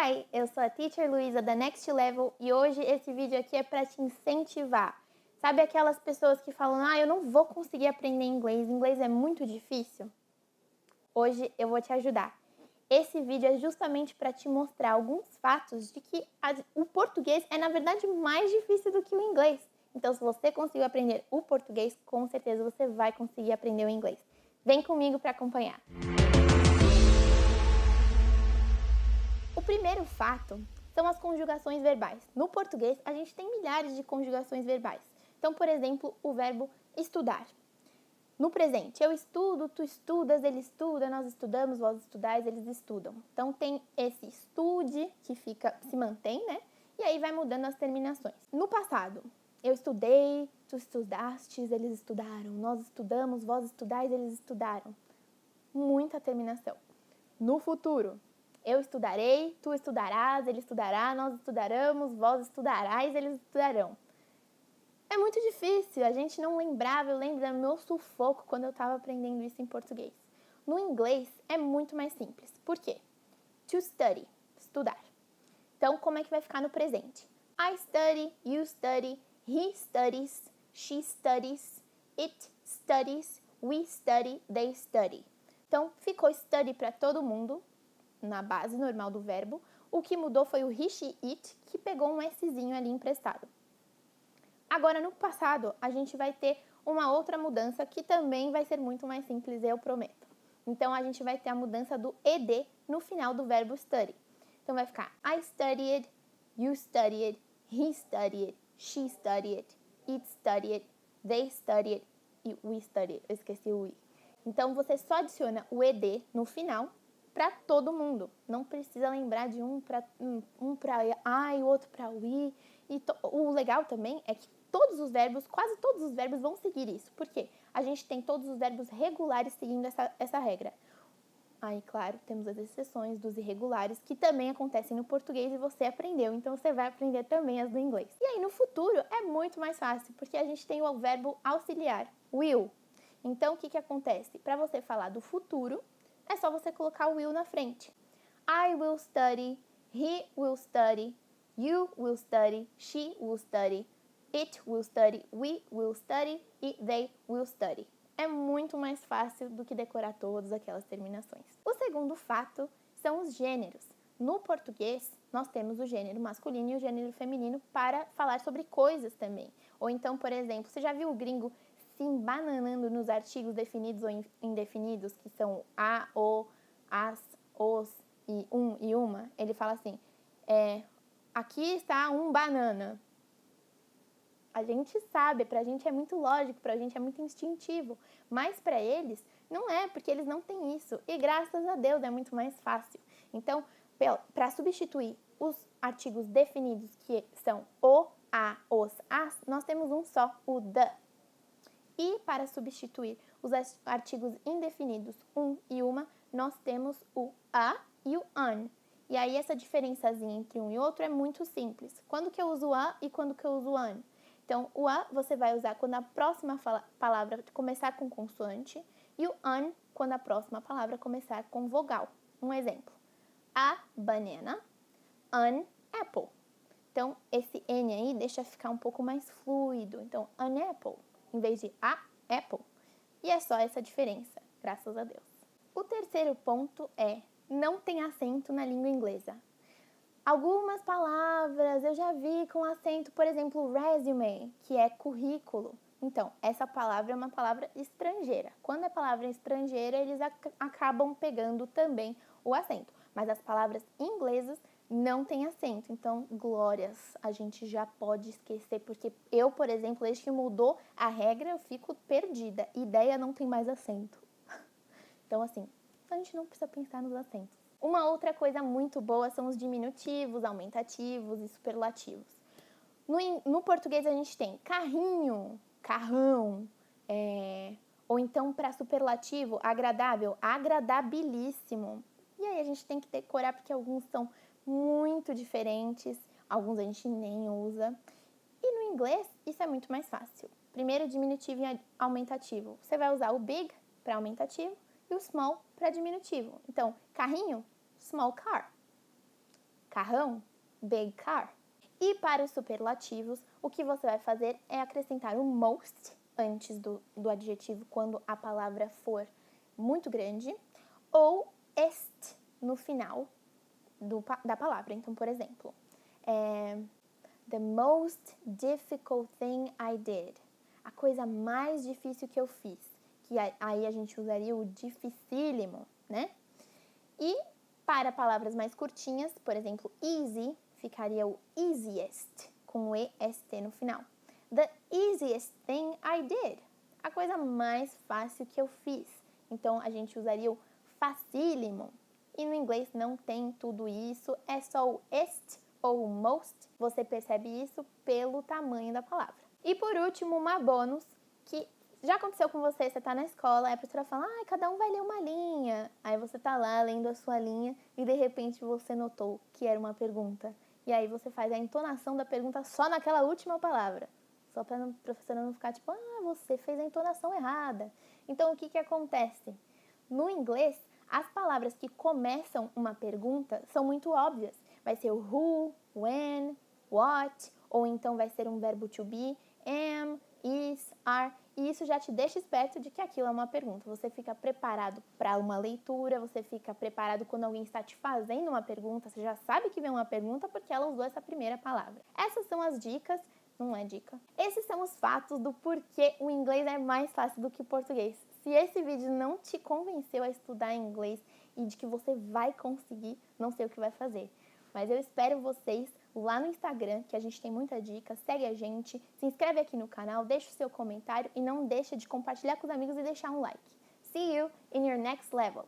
Hi, eu sou a Teacher Luísa da Next Level e hoje esse vídeo aqui é para te incentivar. Sabe aquelas pessoas que falam, eu não vou conseguir aprender inglês é muito difícil? Hoje eu vou te ajudar. Esse vídeo é justamente para te mostrar alguns fatos de que o português é na verdade mais difícil do que o inglês. Então se você conseguiu aprender o português, com certeza você vai conseguir aprender o inglês. Vem comigo para acompanhar. O primeiro fato são as conjugações verbais. No português, a gente tem milhares de conjugações verbais. Então, por exemplo, o verbo estudar. No presente, eu estudo, tu estudas, ele estuda, nós estudamos, vós estudais, eles estudam. Então, tem esse estude que se mantém, né? E aí vai mudando as terminações. No passado, eu estudei, tu estudastes, eles estudaram. Nós estudamos, vós estudais, eles estudaram. Muita terminação. No futuro, eu estudarei, tu estudarás, ele estudará, nós estudaremos, vós estudarás, eles estudarão. É muito difícil, a gente não lembrava, eu lembro do meu sufoco quando eu estava aprendendo isso em português. No inglês é muito mais simples. Por quê? To study, estudar. Então, como é que vai ficar no presente? I study, you study, he studies, she studies, it studies, we study, they study. Então, ficou study para todo mundo, na base normal do verbo. O que mudou foi o he, she, it, que pegou um Szinho ali emprestado. Agora, no passado, a gente vai ter uma outra mudança que também vai ser muito mais simples, eu prometo. Então, a gente vai ter a mudança do ed no final do verbo study. Então, vai ficar I studied, you studied, he studied, she studied, it studied, they studied e we studied. Eu esqueci o we. Então, você só adiciona o ed no final para todo mundo. Não precisa lembrar de um para I, o outro para we. E o legal também é que quase todos os verbos vão seguir isso. Por quê? A gente tem todos os verbos regulares seguindo essa regra. Aí, claro, temos as exceções dos irregulares, que também acontecem no português e você aprendeu, então você vai aprender também as do inglês. E aí, no futuro, é muito mais fácil, porque a gente tem o verbo auxiliar, will. Então, o que acontece? Para você falar do futuro, é só você colocar o will na frente. I will study, he will study, you will study, she will study, it will study, we will study e they will study. É muito mais fácil do que decorar todas aquelas terminações. O segundo fato são os gêneros. No português, nós temos o gênero masculino e o gênero feminino para falar sobre coisas também. Ou então, por exemplo, você já viu o gringo se embananando nos artigos definidos ou indefinidos, que são a, o, as, os e um e uma? Ele fala assim, aqui está um banana. A gente sabe, pra gente é muito lógico, pra gente é muito instintivo, mas pra eles não é, porque eles não têm isso. E graças a Deus é muito mais fácil. Então, para substituir os artigos definidos, que são o, a, os, as, nós temos um só, o the. E para substituir os artigos indefinidos, um e uma, nós temos o a e o an. E aí essa diferençazinha entre um e outro é muito simples. Quando que eu uso o a e quando que eu uso o an? Então, o a você vai usar quando a próxima palavra começar com consoante e o an quando a próxima palavra começar com vogal. Um exemplo, a banana, an apple. Então, esse N aí deixa ficar um pouco mais fluido. Então, an apple, em vez de a apple. E é só essa diferença, graças a Deus. O terceiro ponto é, não tem acento na língua inglesa. Algumas palavras eu já vi com acento, por exemplo, resume, que é currículo. Então, essa palavra é uma palavra estrangeira. Quando é palavra estrangeira, eles acabam pegando também o acento. Mas as palavras inglesas não têm acento. Então, glórias, a gente já pode esquecer, porque eu, por exemplo, desde que mudou a regra, eu fico perdida. Ideia não tem mais acento. Então, assim, a gente não precisa pensar nos acentos. Uma outra coisa muito boa são os diminutivos, aumentativos e superlativos. No português a gente tem carrinho, carrão, ou então para superlativo, agradável, agradabilíssimo. E aí a gente tem que decorar porque alguns são muito diferentes, alguns a gente nem usa. E no inglês isso é muito mais fácil. Primeiro, diminutivo e aumentativo. Você vai usar o big para aumentativo e o small para diminutivo. Então, carrinho, small car. carrão, big car. E para os superlativos, o que você vai fazer é acrescentar o most antes do adjetivo quando a palavra for muito grande, ou est no final da palavra. Então, por exemplo, the most difficult thing I did. A coisa mais difícil que eu fiz. Que aí a gente usaria o dificílimo, né? E para palavras mais curtinhas, por exemplo, easy, ficaria o easiest, com o est no final. The easiest thing I did. A coisa mais fácil que eu fiz. Então, a gente usaria o facílimo. E no inglês não tem tudo isso, é só o est ou o most. Você percebe isso pelo tamanho da palavra. E por último, uma bônus que já aconteceu com você tá na escola, a professora fala, cada um vai ler uma linha. Aí você tá lá lendo a sua linha e de repente você notou que era uma pergunta. E aí você faz a entonação da pergunta só naquela última palavra. Só para a professora não ficar tipo, você fez a entonação errada. Então o que acontece? No inglês, as palavras que começam uma pergunta são muito óbvias. Vai ser o who, when, what, ou então vai ser um verbo to be, am, is, are, e isso já te deixa esperto de que aquilo é uma pergunta. Você fica preparado para uma leitura, você fica preparado quando alguém está te fazendo uma pergunta, você já sabe que vem uma pergunta porque ela usou essa primeira palavra. Essas são as dicas, não é dica. Esses são os fatos do porquê o inglês é mais fácil do que o português. Se esse vídeo não te convenceu a estudar inglês e de que você vai conseguir, não sei o que vai fazer. Mas eu espero vocês lá no Instagram, que a gente tem muita dica. Segue a gente, se inscreve aqui no canal, deixa o seu comentário e não deixa de compartilhar com os amigos e deixar um like. See you in your next level!